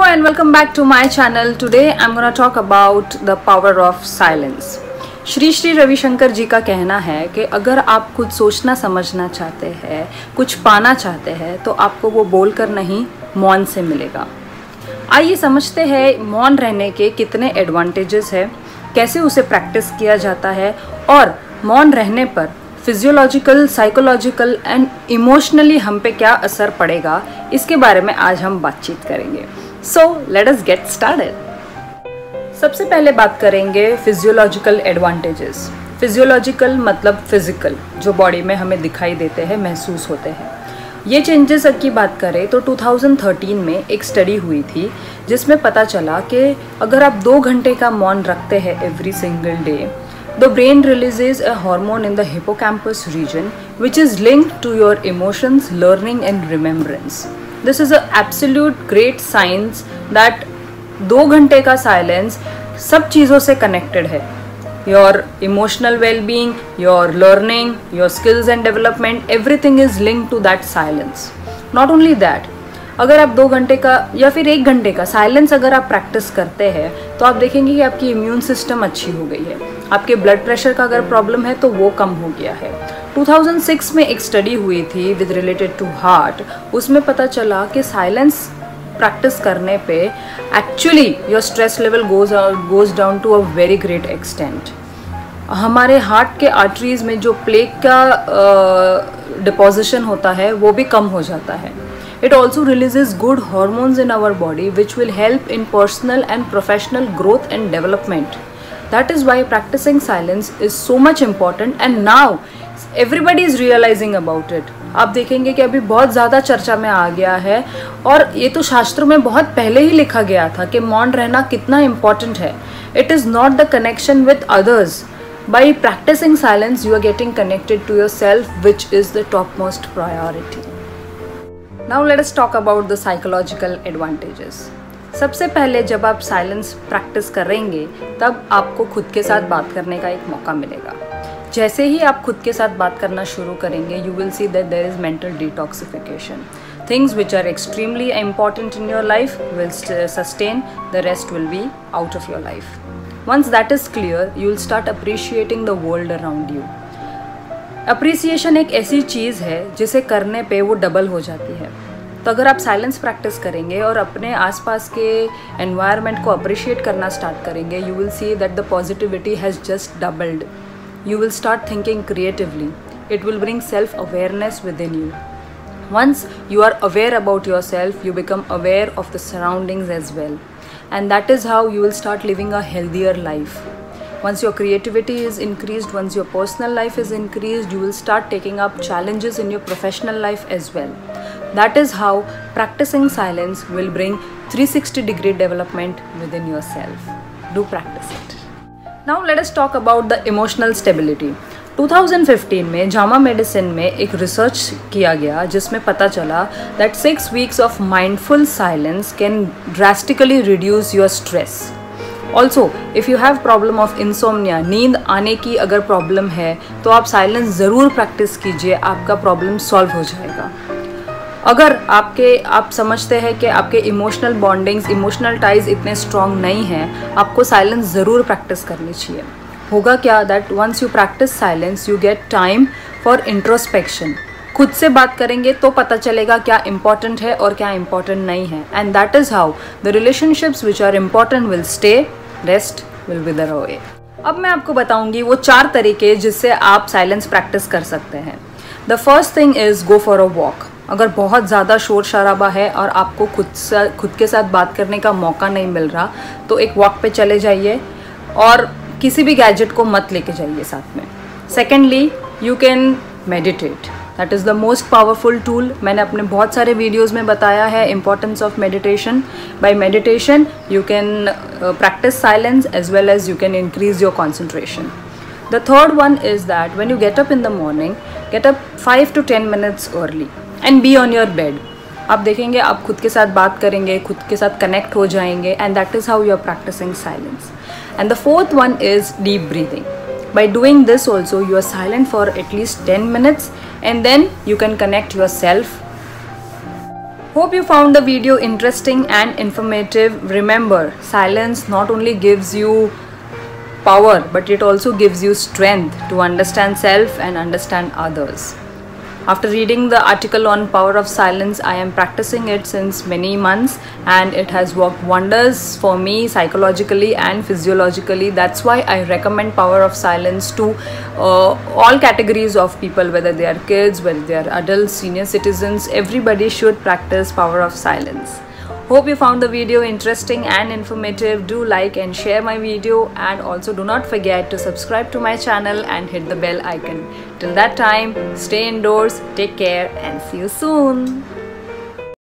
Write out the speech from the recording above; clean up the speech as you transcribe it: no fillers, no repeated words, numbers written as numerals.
and welcome back to my channel. Today I'm going to talk about the power of silence. Shri Shri Ravishankar जी का कहना है कि अगर आप कुछ सोचना समझना चाहते हैं, कुछ पाना चाहते हैं, तो आपको वो बोलकर नहीं मौन से मिलेगा। आइए समझते हैं मौन रहने के कितने एडवांटेजेस है, कैसे उसे प्रैक्टिस किया जाता है और मौन रहने पर फिजियोलॉजिकल, साइकोलॉजिकल एंड इमोशनली हम पे क्या असर पड़ेगा, इसके बारे में आज हम बातचीत करेंगे। So let us get started. सबसे पहले बात करेंगे फिजियोलॉजिकल एडवांटेजेस। फिजियोलॉजिकल मतलब फिजिकल, जो बॉडी में हमें दिखाई देते हैं, महसूस होते हैं। ये चेंजेस की बात करें तो 2013 में एक स्टडी हुई थी जिसमें पता चला कि अगर आप 2 घंटे का मौन रखते हैं every single day, the brain releases a hormone in the hippocampus region which is linked to your emotions, learning and remembrance. This is an absolute great signs that 2 घंटे का साइलेंस सब चीज़ों से कनेक्टेड है। Your emotional well-being, your learning, your skills and development, everything is linked to that silence. Not only that, अगर आप 2 घंटे का या फिर 1 घंटे का साइलेंस अगर आप प्रैक्टिस करते हैं तो आप देखेंगे कि आपकी इम्यून सिस्टम अच्छी हो गई है। आपके ब्लड प्रेशर का अगर प्रॉब्लम है तो वो कम हो गया है। 2006 में एक स्टडी हुई थी विद रिलेटेड टू हार्ट, उसमें पता चला कि साइलेंस प्रैक्टिस करने पे actually your stress level goes down to a very great extent. हमारे हार्ट के आर्टरीज में जो प्लेक का डिपोजिशन होता है वो भी कम हो जाता है। It also releases good hormones in our body which will help in personal and professional growth and development. That is why practicing silence is so much important and now everybody is realizing about it. आप देखेंगे कि अभी बहुत ज़्यादा चर्चा में आ गया है और ये तो शास्त्रों में बहुत पहले ही लिखा गया था कि मौन रहना कितना important है। It is not the connection with others. By practicing silence, you are getting connected to yourself, which is the topmost priority. Now let us talk about the psychological advantages. सबसे पहले जब आप साइलेंस प्रैक्टिस करेंगे तब आपको खुद के साथ बात करने का एक मौका मिलेगा। जैसे ही आप खुद के साथ बात करना शुरू करेंगे, you will see that there is mental detoxification. Things which are extremely important in your life will sustain, the rest will be out of your life. Once that is clear, you will start appreciating the world around you. Appreciation एक ऐसी चीज़ है जिसे करने पे वो double हो जाती है। तो अगर आप साइलेंस प्रैक्टिस करेंगे और अपने आसपास के एनवायरनमेंट को अप्रिशिएट करना स्टार्ट करेंगे, you will see that the positivity has just doubled. You will start thinking creatively. It will bring self awareness with in you. Once you are aware about yourself, you become aware of the surroundings as well. And that is how you will start living a healthier life. Once your creativity is increased, once your personal life is increased, you will start taking up challenges in your professional life as well. That is how practicing silence will bring 360-degree development within yourself. Do practice it. Now let us talk about the emotional stability. 2015 में JAMA Medicine में एक research किया गया जिसमें पता चला that 6 weeks of mindful silence can drastically reduce your stress. Also if you have problem of insomnia, नींद आने की अगर प्रॉब्लम है तो आप साइलेंस ज़रूर प्रैक्टिस कीजिए, आपका प्रॉब्लम सॉल्व हो जाएगा। अगर आप समझते हैं कि आपके इमोशनल बॉन्डिंग्स, इमोशनल टाइज इतने स्ट्रॉन्ग नहीं हैं, आपको साइलेंस ज़रूर प्रैक्टिस करनी चाहिए। होगा क्या that once you practice silence you get time for introspection. खुद से बात करेंगे तो पता चलेगा क्या इम्पॉर्टेंट है और क्या इम्पॉर्टेंट नहीं है। And that is how the relationships which are important will stay, rest will wither away. अब मैं आपको बताऊंगी वो 4 तरीके जिससे आप साइलेंस प्रैक्टिस कर सकते हैं। The first thing is go for a walk. अगर बहुत ज़्यादा शोर शराबा है और आपको खुद के साथ बात करने का मौका नहीं मिल रहा तो एक वॉक पे चले जाइए और किसी भी गैजेट को मत लेके जाइए साथ में। Secondly, you can meditate. That is the most powerful tool. मैंने अपने बहुत सारे वीडियोज़ में बताया है importance of meditation. By meditation you can practice silence as well as you can increase your concentration. The third one is that when you get up in the morning, get up 5 to 10 minutes early and be on your bed. आप देखेंगे आप खुद के साथ बात करेंगे, खुद के साथ कनेक्ट हो जाएंगे and that is how you are practicing silence. And the fourth one is deep breathing. By doing this also you are silent for at least 10 minutes and then you can connect yourself Hope you found the video interesting and informative. Remember, silence not only gives you power, but it also gives you strength to understand self and understand others. After reading the article on power of silence, I am practicing it since many months and it has worked wonders for me psychologically and physiologically. That's why I recommend power of silence to all categories of people, whether they are kids, whether they are adults, senior citizens. Everybody should practice power of silence. Hope you found the video interesting and informative. Do like and share my video, and also do not forget to subscribe to my channel and hit the bell icon. Till that time, stay indoors, take care, and see you soon.